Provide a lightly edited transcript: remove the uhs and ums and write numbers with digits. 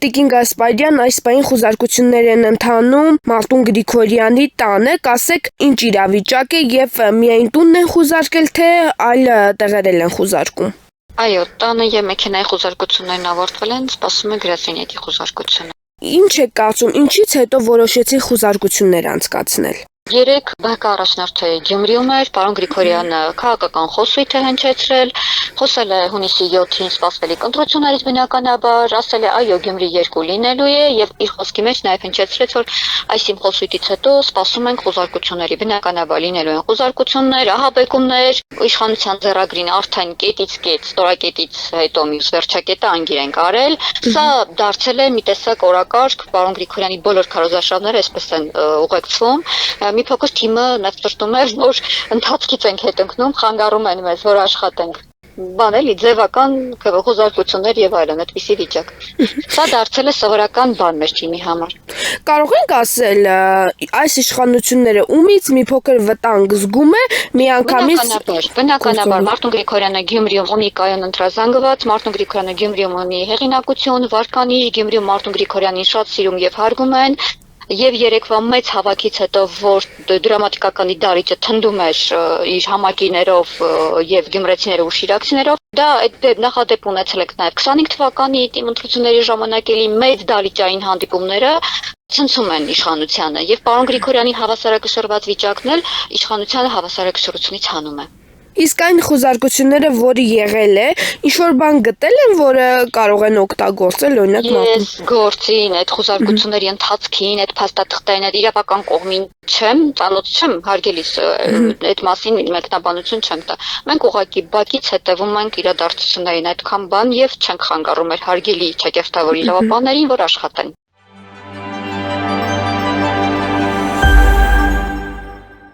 Տիկին Գասպարյան այս պահին խուզարկություններ են ընթանում Մարտուն Գրիգորյանի տանը, կասեք ինչ իրավիճակ է եւ միայն տունն են խուզարկել, թե այլ տեղեր են խուզարկում։ Այո, տանը եւ մեքենայի խուզարկություններն ավարտվել են, սպասում է գրասենյակի խուզարկությունը։ Ինչ եք կարծում, ինչից հետո որոշեցի խուզարկություններ անցկացնել։ Երեք բակը առաջնորդը Գյումրիում էր, պարոն Գրիգորյանը քաղաքական խոսույթ է հնչեցրել, խոսել է հունիսի 7-ին սպասվելիք ընտրություններից բնականաբար, ասել է այո Գյումրի 2 լինելու է եւ իր խոսքի մեջ նաեւ հնչեցրեց, որ այս իմ խոսույթից հետո սպասում ենք խուզարկությունների, բնականաբար լինելու են խուզարկություններ, ահաբեկումներ, իշխանության ձեռագրին արդեն կետից կետ, ստորակետից հետո մյուս վերջակետը անգիր են արել, սա դարձել է մի տեսակ օրակարգ, պարոն Գրիգորյանի բոլոր քարոզարշավները այսպես են ուղեկցվում։ Մի փոքր թիմը նստվում է, որ ընթացքից ենք հետ ընկնում, խանգարում են մեզ, որ աշխատենք։ Բան էլի, ձևական խուզարկություններ եւ այլն, այդպիսի վիճակ։ Սա դարձել է սովորական բան մեր թիմի համար։ Կարող ենք ասել, այս իշխանությունները ումից մի փոքր վտանգ զգում է միանգամից։ Բնականաբար Մարտուն Գրիգորյանը Գյումրիում ունի կայուն ընտրազանգված, Մարտուն Գրիգորյանը Գյումրիում ունի հեղինակություն, վարկանիշ, Գյումրիում Մարտուն Գրիգորյանին շատ սիրում եւ հարգում են։ Եվ երեկվա մեծ հավաքից հետո, որ դրամատիկականի դարիճը թնդում էր իր համակիներով եւ գյումրեցիներով ու շիրակցիներով, դա այդ նախադեպ ունեցել եք նաեւ 25 թվականի թիմ ընտրությունների ժամանակ էլի մեծ դարիճային հանդիպումները ցնցում են իշխանությանը եւ պարոն Գրիգորյանի հավասարակշռված վիճակն էլ իշխանությանը հավասարակշռությունից հանում է։ Իսկ այն խուզարկությունները, որը եղել է, ինչ-որ բան գտել են, որը կարող են օգտագործել, օրինակ Ես գործին, այդ խուզարկությունների ընթացքին, այդ փաստաթղթերին, այդ իրավական կողմին չեմ, ծանոթ չեմ, հարգելիս, այդ մասին մեկնաբանություն չեմ տա։ Մենք ուղղակի բակից հետևում ենք իրադարձություններին այդքան բան եւ չենք խանգարում մեր հարգելի ճակերտավոր իրավապահներին, որ աշխատեն։